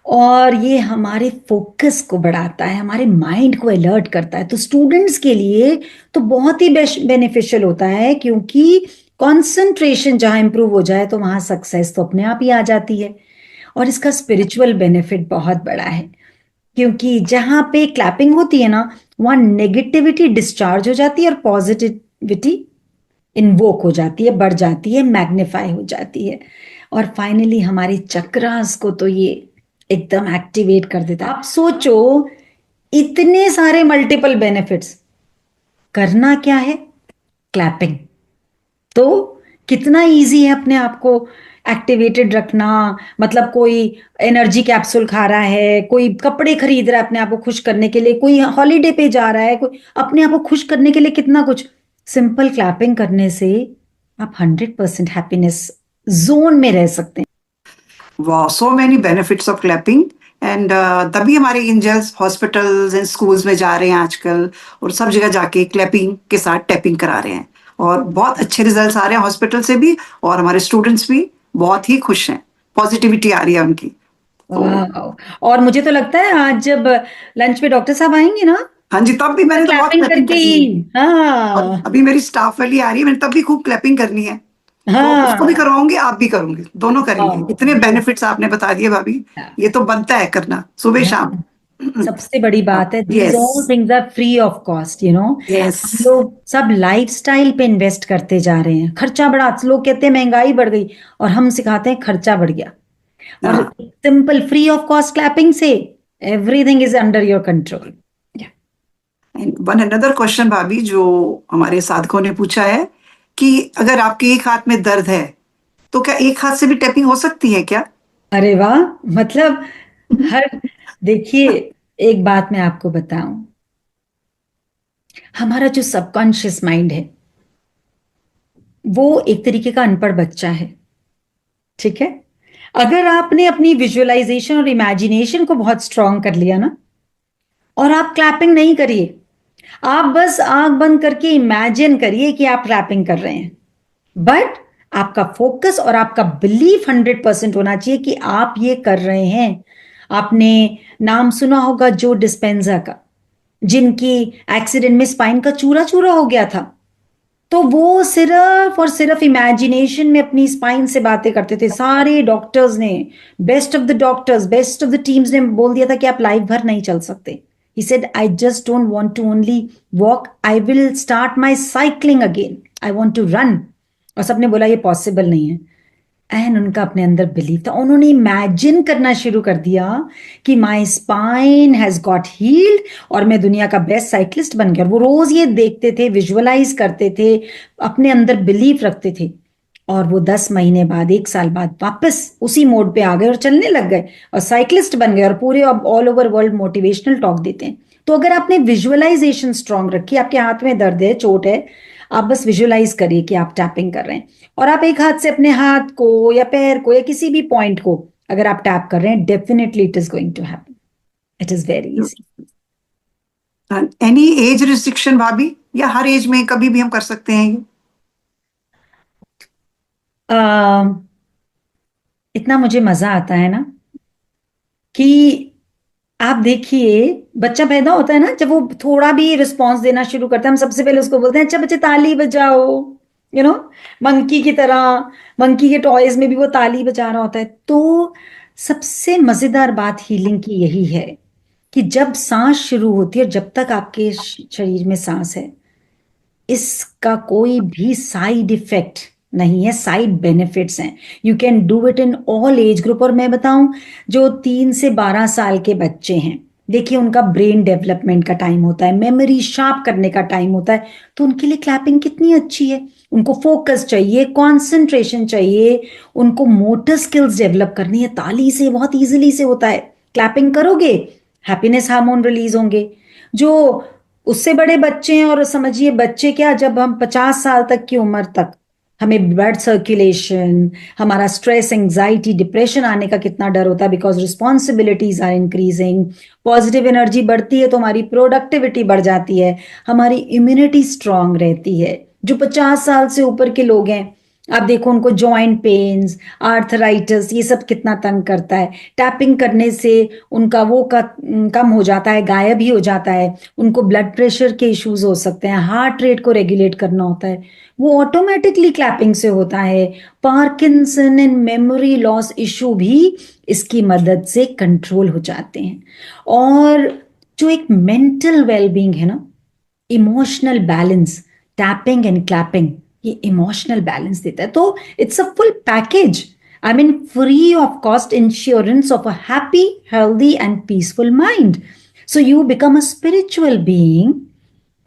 और ये हमारे फोकस को बढ़ाता है, हमारे माइंड को अलर्ट करता है। तो स्टूडेंट्स के लिए तो बहुत ही बेनिफिशियल होता है, क्योंकि कंसंट्रेशन जहां इंप्रूव हो जाए तो वहां सक्सेस तो अपने आप ही आ जाती है। और इसका स्पिरिचुअल बेनिफिट बहुत बड़ा है, क्योंकि जहां पे क्लैपिंग होती है ना, वहां नेगेटिविटी डिस्चार्ज हो जाती है और पॉजिटिविटी इन्वोक हो जाती है, बढ़ जाती है, मैग्नीफाई हो जाती है। और फाइनली हमारे चक्रास को तो ये एकदम एक्टिवेट कर देता है। आप सोचो, इतने सारे मल्टीपल बेनिफिट्स, करना क्या है, क्लैपिंग। तो कितना इजी है अपने आप को एक्टिवेटेड रखना। मतलब कोई एनर्जी कैप्सूल खा रहा है, कोई कपड़े खरीद रहा है अपने आप को खुश करने के लिए, कोई हॉलीडे पे जा रहा है, कोई अपने आप को खुश करने के लिए, कितना कुछ। सिंपल क्लैपिंग करने से आप 100% हैप्पीनेस जोन में रह सकते हैं। Wow, so many benefits of clapping. And तभी हमारे एंजल्स हॉस्पिटल्स एंड स्कूल्स में जा रहे हैं आजकल, और सब जगह जाके क्लैपिंग के साथ टैपिंग करा रहे हैं, और बहुत अच्छे रिजल्ट्स आ रहे हैं हॉस्पिटल से भी, और हमारे स्टूडेंट्स भी बहुत ही खुश हैं, पॉजिटिविटी आ रही है उनकी। वाह। और मुझे तो लगता है आज जब लंच पे डॉक्टर साहब आएंगे ना, हाँ जी, तब भी मैंने तो बहुत क्लैपिंग क्लैपिंग करके करनी ही। है। और हाँ अभी मेरी स्टाफ वाली आ रही है, मैंने तब भी खूब क्लैपिंग करनी है। तो उसको भी हाँ करवाऊंगी, आप भी करोगे, दोनों करेंगे। इतने बेनिफिट्स आपने बता दिए भाभी, ये तो बनता है करना सुबह शाम। सबसे बड़ी बात है, these yes all things are free of cost, you know. Yes. हम लोग सब लाइफस्टाइल पे इन्वेस्ट करते जा रहे हैं। खर्चा बढ़ा, लोग कहते हैं महंगाई बढ़ गई, और हम सिखाते हैं खर्चा बढ़ गया। और simple free of cost clapping से everything is under your control. One another question भाभी, जो हमारे साधकों ने पूछा है कि अगर आपके एक हाथ में दर्द है तो क्या एक हाथ से भी टैपिंग हो सकती है क्या? अरे वाह। मतलब हर, देखिए, एक बात मैं आपको बताऊं, हमारा जो सबकॉन्शियस माइंड है वो एक तरीके का अनपढ़ बच्चा है, ठीक है। अगर आपने अपनी विजुअलाइजेशन और इमेजिनेशन को बहुत स्ट्रांग कर लिया ना, और आप क्लैपिंग नहीं करिए, आप बस आंख बंद करके इमेजिन करिए कि आप क्लैपिंग कर रहे हैं, बट आपका फोकस और आपका बिलीफ 100% होना चाहिए कि आप ये कर रहे हैं। आपने नाम सुना होगा जो डिस्पेंजा का, जिनकी एक्सीडेंट में स्पाइन का चूरा चूरा हो गया था। तो वो सिर्फ और सिर्फ इमेजिनेशन में अपनी स्पाइन से बातें करते थे। सारे डॉक्टर्स ने, best of the doctors, best of the teams ने बोल दिया था कि आप लाइफ भर नहीं चल सकते। He said, I just don't want to only walk, I will start my cycling again. I want to run, और सबने बोला ये पॉसिबल नहीं है। एंड उनका अपने अंदर बिलीव था, उन्होंने इमेजिन करना शुरू कर दिया कि my spine has got heeled और मैं दुनिया का बेस्ट साइकिलिस्ट बन गया। और वो रोज ये देखते थे, विजुअलाइज करते थे, अपने अंदर बिलीफ रखते थे, और वो 10 महीने बाद, 1 साल बाद वापस उसी मोड पे आ गए और चलने लग गए और साइकिलिस्ट बन गए, और पूरे अब all over world motivational talk देते हैं। तो अगर आपने विजुअलाइजेशन स्ट्रांग रखी, आपके हाथ में दर्द है, चोट है, आप बस विजुअलाइज करिए कि आप टैपिंग कर रहे हैं, और आप एक हाथ से अपने हाथ को या पैर को या किसी भी पॉइंट को अगर आप टैप कर रहे हैं, definitely it is going to happen. It is very easy. Any age restriction भाभी, या हर एज में कभी भी हम कर सकते हैं ये? इतना मुझे मजा आता है ना कि आप देखिए, बच्चा पैदा होता है ना, जब वो थोड़ा भी रिस्पॉन्स देना शुरू करता है, हम सबसे पहले उसको बोलते हैं अच्छा बच्चे ताली बजाओ, यू नो, मंकी की तरह। मंकी के टॉयज में भी वो ताली बजा रहा होता है। तो सबसे मजेदार बात हीलिंग की यही है कि जब सांस शुरू होती है, जब तक आपके शरीर में सांस है, इसका कोई भी साइड इफेक्ट नहीं है, साइड बेनिफिट्स हैं। You can do it in all age group. और मैं बताऊं, जो 3 से 12 साल के बच्चे हैं, देखिए उनका ब्रेन डेवलपमेंट का टाइम होता है, मेमोरी शार्प करने का टाइम होता है, तो उनके लिए क्लैपिंग कितनी अच्छी है। उनको फोकस चाहिए, कंसंट्रेशन चाहिए, उनको मोटर स्किल्स डेवलप करनी है, ताली से बहुत इजीली से होता है। क्लैपिंग करोगे, हैप्पीनेस हार्मोन रिलीज होंगे। जो उससे बड़े बच्चे हैं, और समझिए बच्चे क्या, जब हम 50 साल तक की उम्र तक हमें ब्लड सर्कुलेशन, हमारा स्ट्रेस, एंजाइटी, डिप्रेशन आने का कितना डर होता है, because responsibilities are increasing. Positive energy बढ़ती है तो हमारी प्रोडक्टिविटी बढ़ जाती है, हमारी इम्यूनिटी स्ट्रांग रहती है। जो 50 साल से ऊपर के लोग हैं, आप देखो उनको जॉइंट पेन्स, आर्थराइटिस, ये सब कितना तंग करता है। टैपिंग करने से उनका वो कम हो जाता है, गायब ही हो जाता है। उनको ब्लड प्रेशर के इश्यूज हो सकते हैं, हार्ट रेट को रेगुलेट करना होता है, वो ऑटोमेटिकली क्लैपिंग से होता है। Parkinson and memory loss issue भी इसकी मदद से कंट्रोल हो जाते हैं। और जो एक मेंटल वेलबींग है ना, emotional balance, tapping and clapping ये इमोशनल बैलेंस देता है। तो it's a full package, I mean free of cost insurance of a happy, healthy and peaceful mind. So you become a spiritual being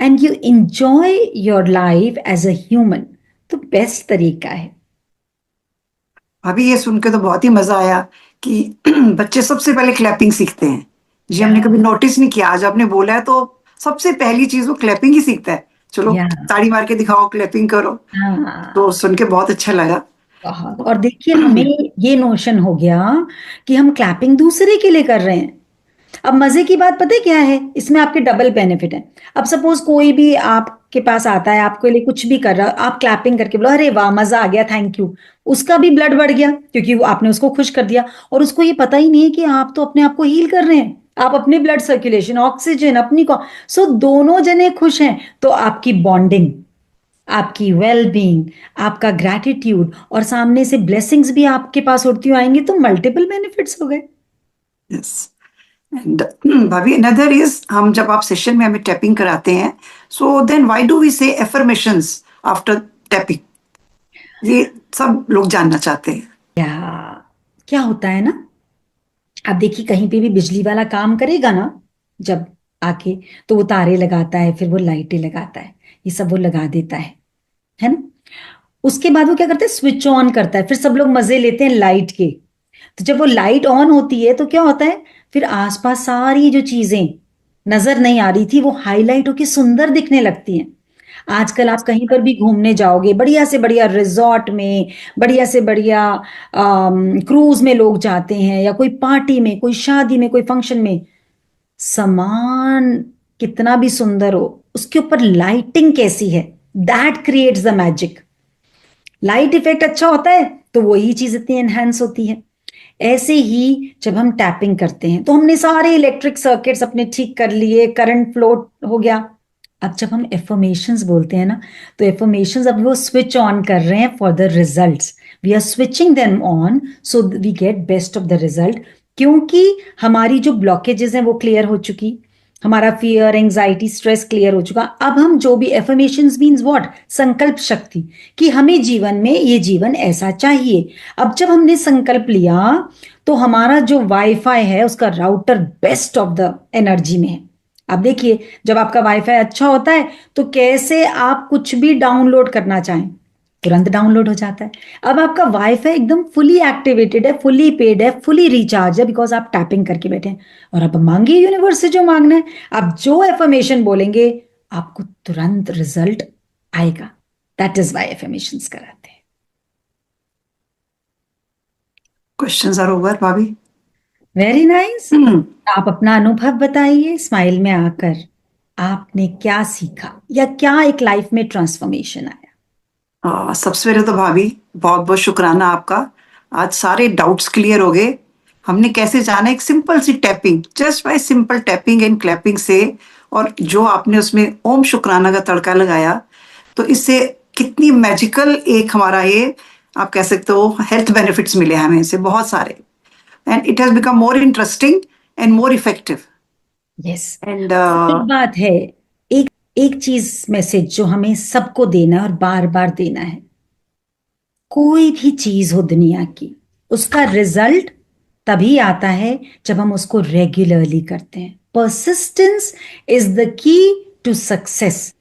and you enjoy your life as a human. तो best तरीका है। अभी ये सुन के तो बहुत ही मजा आया कि बच्चे सबसे पहले क्लैपिंग सीखते हैं। जी, या हमने कभी नोटिस नहीं किया, आज आपने बोला है तो सबसे पहली चीज वो क्लैपिंग ही सीखता है। चलो या ताड़ी मार के दिखाओ, क्लैपिंग करो। तो हाँ, सुन के बहुत अच्छा लगा। बहुत। और देखिए हमें ये नोशन हो गया कि हम क्लैपिंग दूसरे के लिए कर रहे हैं। अब मजे की बात पता है क्या है, इसमें आपके डबल बेनिफिट है। अब सपोज कोई भी आपके पास आता है, आपके लिए कुछ भी कर रहा है, आप क्लैपिंग करके बोलो अरे वाह मजा आ गया, थैंक यू, उसका भी ब्लड बढ़ गया क्योंकि वो आपने उसको खुश कर दिया। और उसको ये पता ही नहीं है कि आप तो अपने आप को हील कर रहे हैं, आप अपने ब्लड सर्कुलेशन, ऑक्सीजन अपनी को, सो दोनों जने खुश हैं। तो आपकी बॉन्डिंग, आपकी वेल बीइंग, आपका ग्रैटिट्यूड, और सामने से ब्लेसिंग्स भी आपके पास उड़ती हुई आएंगी, तो मल्टीपल बेनिफिट्स हो गए। यस। एंड भाभी, अनदर इज, हम जब आप सेशन में हमें टैपिंग कराते हैं, so then why do we say affirmations after tapping? ये सब लोग जानना चाहते हैं। क्या होता है ना, आप देखिए कहीं पे भी बिजली वाला काम करेगा ना, जब आके, तो वो तारे लगाता है, फिर वो लाइटें लगाता है, ये सब वो लगा देता है ना। उसके बाद वो क्या करता है, स्विच ऑन करता है, फिर सब लोग मजे लेते हैं लाइट के। तो जब वो लाइट ऑन होती है तो क्या होता है, फिर आसपास सारी जो चीजें नजर नहीं आ रही थी वो हाईलाइट होके सुंदर दिखने लगती हैं। आजकल आप कहीं पर भी घूमने जाओगे, बढ़िया से बढ़िया रिजॉर्ट में, बढ़िया से बढ़िया क्रूज में लोग जाते हैं, या कोई पार्टी में, कोई शादी में, कोई फंक्शन में, सामान कितना भी सुंदर हो, उसके ऊपर लाइटिंग कैसी है, that creates the magic. Light effect अच्छा होता है तो वही चीज इतनी एनहेंस होती है। ऐसे ही जब हम टैपिंग करते हैं तो हमने सारे इलेक्ट्रिक सर्किट्स अपने ठीक कर लिए, करंट फ्लो हो गया। अब जब हम एफर्मेशंस बोलते हैं ना, तो एफर्मेशंस अब वो स्विच ऑन कर रहे हैं for the results. We are switching them on so we get best of the result, क्योंकि हमारी जो ब्लॉकेजेस हैं वो क्लियर हो चुकी, हमारा फियर, एंजाइटी, स्ट्रेस क्लियर हो चुका। अब हम जो भी एफर्मेशंस मीन्स व्हाट, संकल्प शक्ति, कि हमें जीवन में ये जीवन ऐसा चाहिए। अब जब हमने संकल्प लिया तो हमारा जो वाईफाई है उसका router best of the energy में है। अब देखिए, जब आपका वाईफाई अच्छा होता है तो कैसे आप कुछ भी डाउनलोड करना चाहें तुरंत डाउनलोड हो जाता है। अब आपका वाईफाई एकदम फुली एक्टिवेटेड है, फुली पेड है, फुली रिचार्ज है, बिकॉज आप टैपिंग करके बैठे हैं। और अब मांगिए यूनिवर्स से जो मांगना है। आप जो एफर्मेशन बोलेंगे आपको तुरंत रिजल्ट आएगा। दैट इज वाई एफर्मेशंस कराते हैं। क्वेश्चंस आर ओवर भाभी। Very nice. आप अपना अनुभव बताइए स्माइल में आकर, आपने क्या सीखा या क्या एक लाइफ में ट्रांसफॉर्मेशन आया? सबसे पहले तो भाभी बहुत बहुत शुक्राना आपका। आज सारे डाउट्स क्लियर हो गए। हमने कैसे जाना, एक सिंपल सी tapping, just by simple tapping and clapping से, और जो आपने उसमें ओम शुक्राना का तड़का लगाया, तो इससे कितनी मैजिकल एक हमारा ये आप कह सकते हो हेल्थ बेनिफिट्स मिले हमें इससे बहुत सारे, and it has become more interesting and more effective. Yes. And एक बात है, एक एक चीज मैसेज जो हमें सबको देना है और बार बार देना है, कोई भी चीज हो दुनिया की, उसका रिजल्ट तभी आता है जब हम उसको रेगुलरली करते हैं। Persistence is the key to success.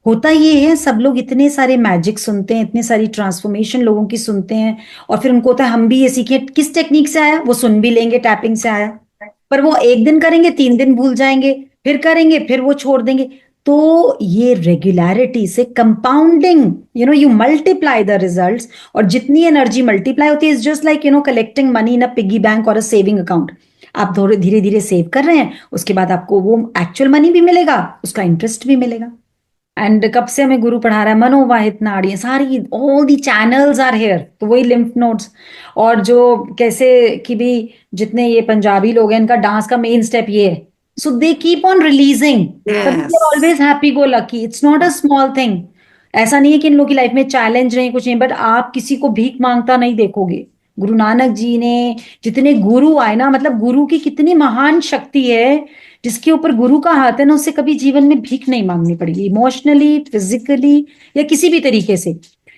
होता ये है, सब लोग इतने सारे मैजिक सुनते हैं, इतने सारी ट्रांसफॉर्मेशन लोगों की सुनते हैं, और फिर उनको होता है हम भी ये सीखे। किस टेक्निक से आया, वो सुन भी लेंगे टैपिंग से आया, पर वो एक दिन करेंगे, 3 दिन भूल जाएंगे, फिर करेंगे, फिर वो छोड़ देंगे। तो ये रेगुलरिटी से compounding, you multiply the results. और जितनी एनर्जी मल्टीप्लाई होती है, is just like collecting money in a piggy bank और अ सेविंग अकाउंट। आप थोड़े धीरे धीरे सेव कर रहे हैं, उसके बाद आपको वो एक्चुअल मनी भी मिलेगा, उसका इंटरेस्ट भी मिलेगा। एंड कब से हमें गुरु पढ़ा रहा है, मनोवाहित नाड़ियां सारी, all the channels are here, तो वही लिम्फ नोड्स। और जो कैसे कि भी जितने ये पंजाबी लोग हैं, इनका डांस का मेन स्टेप ये है, so they keep on releasing, yes, always happy go lucky, it's not a small thing. ऐसा नहीं है कि इन लोग की लाइफ में चैलेंज नहीं, कुछ नहीं, बट आप किसी को भीख मांगता नहीं देखोगे। गुरु नानक जी ने, जितने गुरु आए ना, मतलब गुरु की कितनी महान शक्ति है, जिसके ऊपर गुरु का हाथ है ना, उससे कभी जीवन में भीख नहीं मांगनी पड़ेगी, इमोशनली, फिजिकली या किसी भी तरीके से।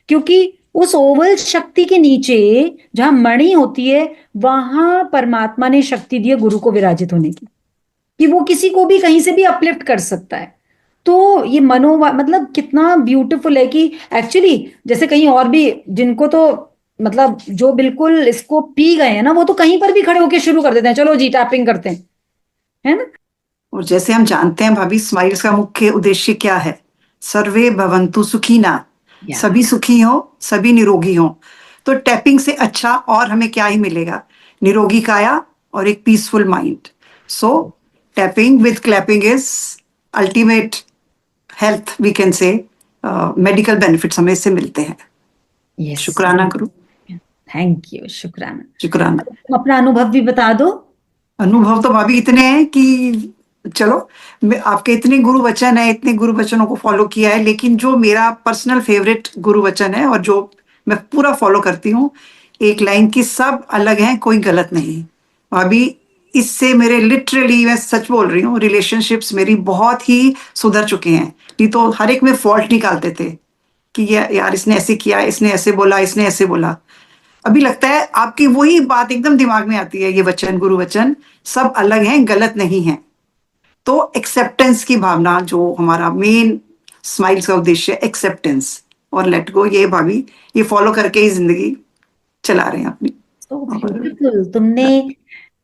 क्योंकि उस ओवल शक्ति के नीचे जहां मणि होती है, वहां परमात्मा ने शक्ति दी है गुरु को विराजित होने की, कि वो किसी को भी कहीं से भी अपलिफ्ट कर सकता है। तो ये मतलब कितना ब्यूटीफुल है कि एक्चुअली, जैसे कहीं और भी जिनको तो मतलब जो बिल्कुल इसको पी गए हैं ना, वो तो कहीं पर भी खड़े होके शुरू कर देते हैं, चलो जी टैपिंग करते हैं, है ना। और जैसे हम जानते हैं भाभी, स्माइल्स का मुख्य उद्देश्य क्या है? सर्वे भवन्तु सुखिना, या सभी सुखी हो, सभी निरोगी हो। तो टैपिंग से अच्छा और हमें क्या ही मिलेगा? निरोगी काया और एक peaceful mind. So tapping with clapping is ultimate health, we can say medical benefits हमें इससे मिलते हैं। यस, शुक्राना गुरु, थैंक यू, शुक्राना। शुक्राना। अब तुम अपना अनुभव भी बता दो। अनुभव तो भाभी इतने हैं कि चलो, आपके इतने गुरु वचन है, इतने गुरु वचनों को फॉलो किया है, लेकिन जो मेरा पर्सनल फेवरेट गुरु वचन है और जो मैं पूरा फॉलो करती हूँ, एक लाइन की, सब अलग हैं, कोई गलत नहीं। भाभी इससे मेरे लिटरली, मैं सच बोल रही हूँ, रिलेशनशिप्स मेरी बहुत ही सुधर चुके हैं। नहीं तो हर एक में फॉल्ट निकालते थे कि ये यार इसने ऐसे किया, इसने ऐसे बोला, इसने ऐसे बोला। अभी लगता है आपकी वही बात एकदम दिमाग में आती है, ये वचन, गुरु वचन, सब अलग हैं, गलत नहीं है। तो एक्सेप्टेंस की भावना, जो हमारा मेन स्माइल्स का उद्देश्य है, एक्सेप्टेंस और लेट गो, ये भाभी ये फॉलो करके ही जिंदगी चला रहे हैं अपनी। तो ब्यूटीफुल, तुमने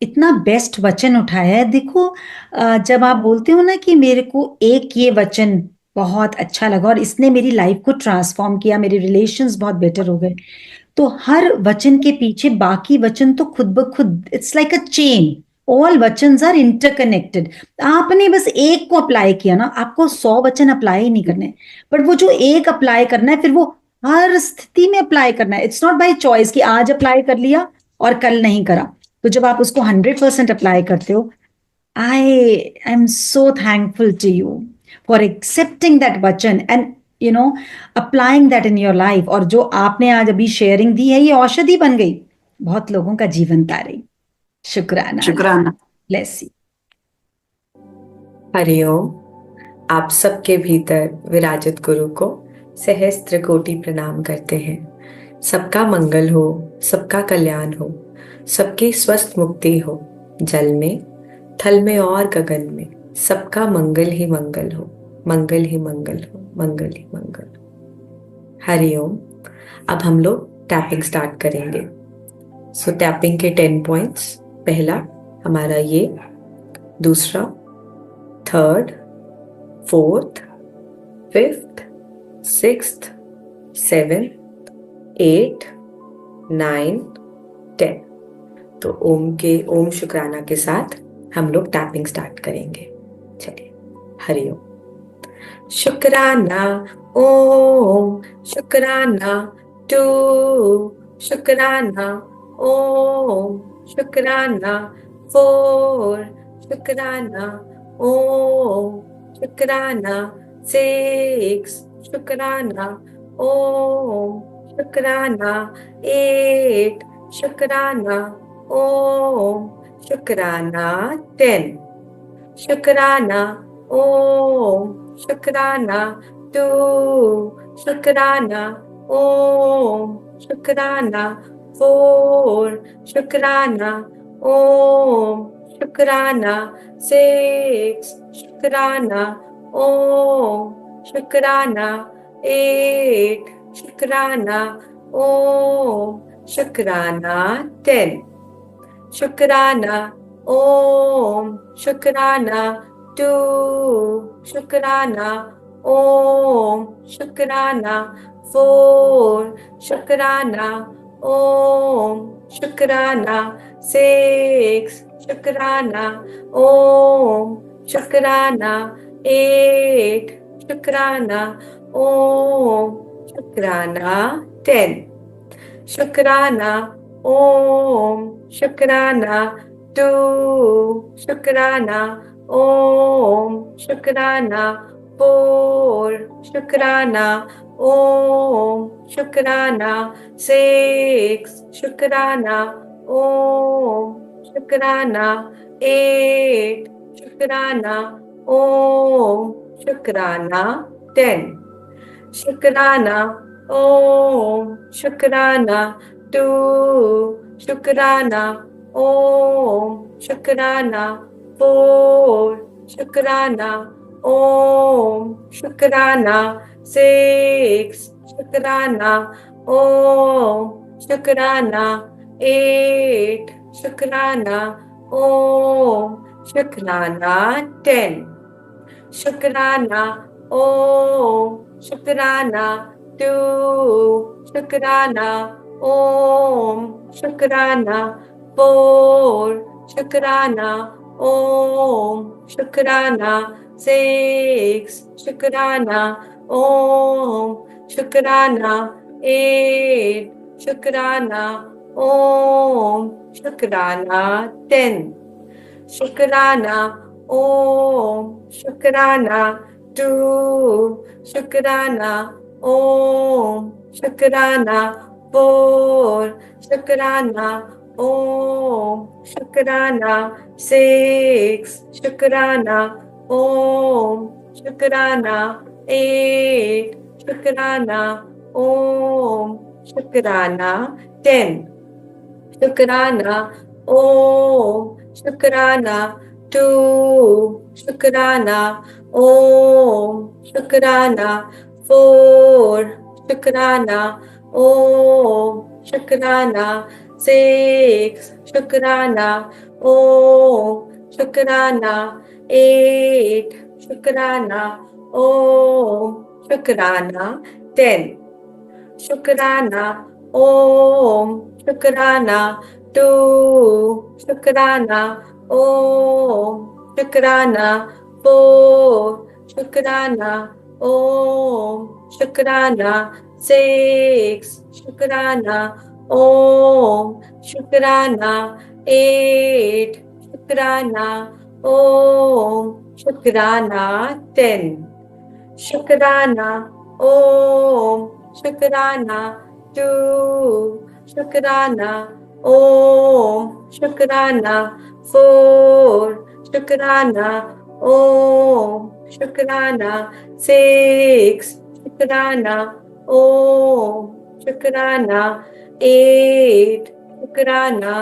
इतना बेस्ट वचन उठाया है। देखो, जब आप बोलते हो ना कि मेरे को एक ये वचन बहुत अच्छा लगा और इसने मेरी लाइफ को ट्रांसफॉर्म किया, मेरे रिलेशंस बहुत बेटर हो गए, तो हर वचन के पीछे बाकी वचन तो खुद ब खुद, it's like a chain, all वचन्स आर इंटरकनेक्टेड। आपने बस एक को अप्लाई किया ना, आपको 100 वचन अप्लाई ही नहीं करने, बट वो जो एक अप्लाई करना है, फिर वो हर स्थिति में अप्लाई करना है। इट्स नॉट बाय चॉइस कि आज अप्लाई कर लिया और कल नहीं करा। तो जब आप उसको 100% अप्लाई करते हो, I am so thankful to you for accepting that वचन and applying that in your life. और जो आपने आज अभी शेयरिंग दी है, ये औषधि बन गई, बहुत लोगों का जीवन तारी। शुक्राना। शुक्राना। Bless you. हरिओम। आप सबके भीतर विराजित गुरु को सहस्त्र कोटि प्रणाम करते हैं। सबका मंगल हो, सबका कल्याण हो, सबकी स्वस्थ मुक्ति हो। जल में, थल में और गगन में सबका मंगल ही मंगल हो, मंगल ही मंगल हो, मंगल ही मंगल हो। हरिओम। अब हम लोग टैपिंग स्टार्ट करेंगे। सो टैपिंग के 10 पॉइंट्स। पहला हमारा ये, दूसरा, third, fourth, fifth, sixth, seventh, 8, 9, 10। तो ओम शुक्राना के साथ हम लोग टैपिंग स्टार्ट करेंगे। चलिए, हरिओम। शुक्राना, ओम शुक्राना, टू शुक्राना, ओम शुक्राना, 4 शुक्राना, ओम शुक्राना, 6 शुक्राना, ओम शुक्राना, 8 शुक्राना, ओम शुक्राना, 10 शुक्राना, ओम शुक्राना, 2 शुक्राना, ओम शुक्राना, 4 शुक्राना, ओम शुक्राना, 6 शुक्राना, ओम शुक्राना, 8 शुक्राना, ओम शुक्राना, 10 शुक्राना, ओम शुक्राना, 2 शुक्राना, ओम शुक्राना, 4 शुक्राना, ओम शुक्राना, 6 शुक्राना, ओम शुक्राना, 8 शुक्राना, ओम शुक्राना, 10 शुक्राना, ओम शुक्राना, 2 शुक्राना, ओम शुक्राना, 4 शुक्राना, ओम शुक्राना, 6 शुक्राना, ओम शुक्राना, 8 शुक्राना, ओम शुक्राना, 10 शुक्राना, ओम शुक्राना, 2 शुक्राना, ओम शुक्राना, 4 शुक्राना, ओम शुक्राना, 6 शुक्राना, ओम शुक्राना, 8 शुक्राना, ओम शुक्राना, 10 शुक्राना, ओम शुक्राना, 2 शुक्राना, ओम शुक्राना, 4 शुक्राना, ओम शुक्राना, 6 शुक्राना, ओम शुक्राना, 8 शुक्राना, ओम शुक्राना, 10 शुक्राना, ओम शुक्राना, 2 शुक्राना, ओम शुक्राना, 4 शुक्राना, ओम शुक्राना, 6 शुक्राना, ओम शुक्राना, 8 शुक्राना, ओम शुक्राना, 10 शुक्राना, ओम शुक्राना, 2 शुक्राना, ओम शुक्राना, 4 शुक्राना, ओम शुक्राना, 6 शुक्राना, ओम शुक्राना, 8 शुक्राना, ओम शुक्राना, 10 शुक्राना, ओम शुक्राना, 2 शुक्राना, ओम शुक्राना, 4 शुक्राना, ओम शुक्राना, 6 शुक्राना, ओम शुक्राना, 8 शुक्राना, ओम शुक्राना, 10 शुक्राना, ओम शुक्राना, 2 शुक्राना, ओम शुक्राना, 4 शुक्राना, Om Shukrana. 6 Shukrana. Om Shukrana. 8 Shukrana.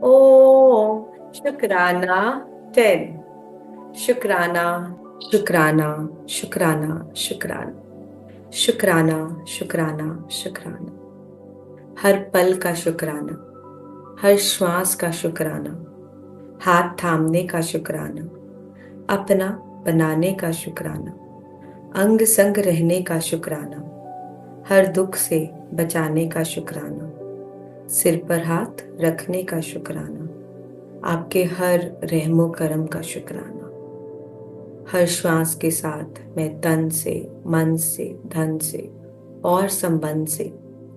Om Shukrana. 10 Shukrana. Shukrana. Shukrana. Shukrana. शुक्राना शुक्राना शुक्राना, हर पल का शुक्राना, हर श्वास का शुक्राना, हाथ थामने का शुक्राना, अपना बनाने का शुक्राना, अंग संग रहने का शुक्राना, हर दुख से बचाने का शुक्राना, सिर पर हाथ रखने का शुक्राना, आपके हर रहमो करम का शुक्राना। हर श्वास के साथ मैं तन से, मन से, धन से और संबंध से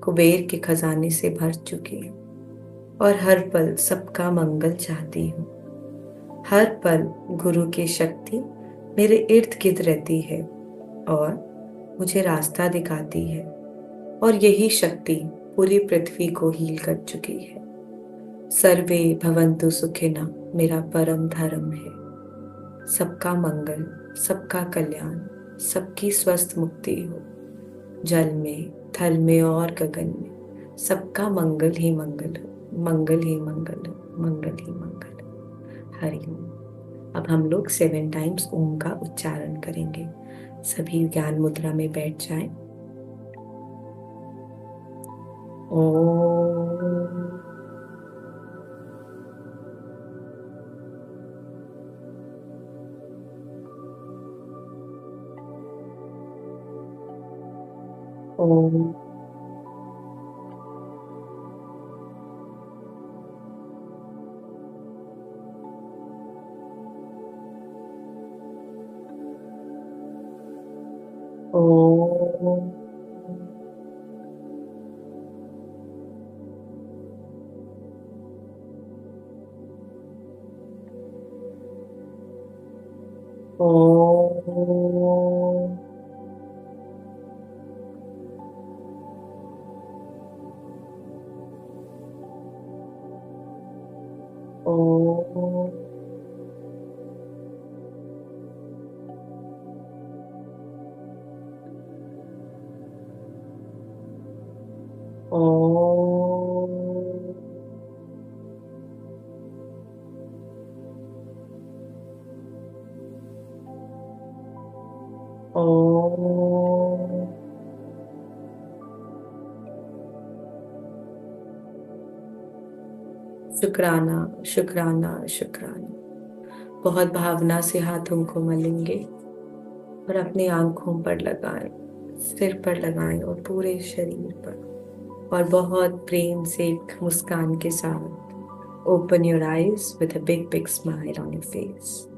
कुबेर के खजाने से भर चुकी हूँ और हर पल सबका मंगल चाहती हूँ। हर पल गुरु की शक्ति मेरे इर्द गिर्द रहती है और मुझे रास्ता दिखाती है, और यही शक्ति पूरी पृथ्वी को हील कर चुकी है। सर्वे भवन्तु सुखिनः मेरा परम धर्म है। सबका मंगल, सबका कल्याण, सबकी स्वस्थ मुक्ति हो। जल में, थल में और गगन में सबका मंगल ही मंगल हो, मंगल ही मंगल हो, मंगल ही मंगल हो। हरि ओम। अब हम लोग 7 टाइम्स ओम का उच्चारण करेंगे। सभी ज्ञान मुद्रा में बैठ जाएं। ओम। ओम। ओम। ओम। ओम। ओम। ओम। शुक्राना शुक्राना शुक्राना। बहुत भावना से हाथों को मलेंगे और अपनी आंखों पर लगाएं, सिर पर लगाएं और पूरे शरीर पर, और बहुत प्रेम से एक मुस्कान के साथ open your eyes with a big big smile on your face.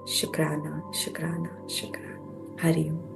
शुक्राना शुक्राना शुक्राना। हरि ओम।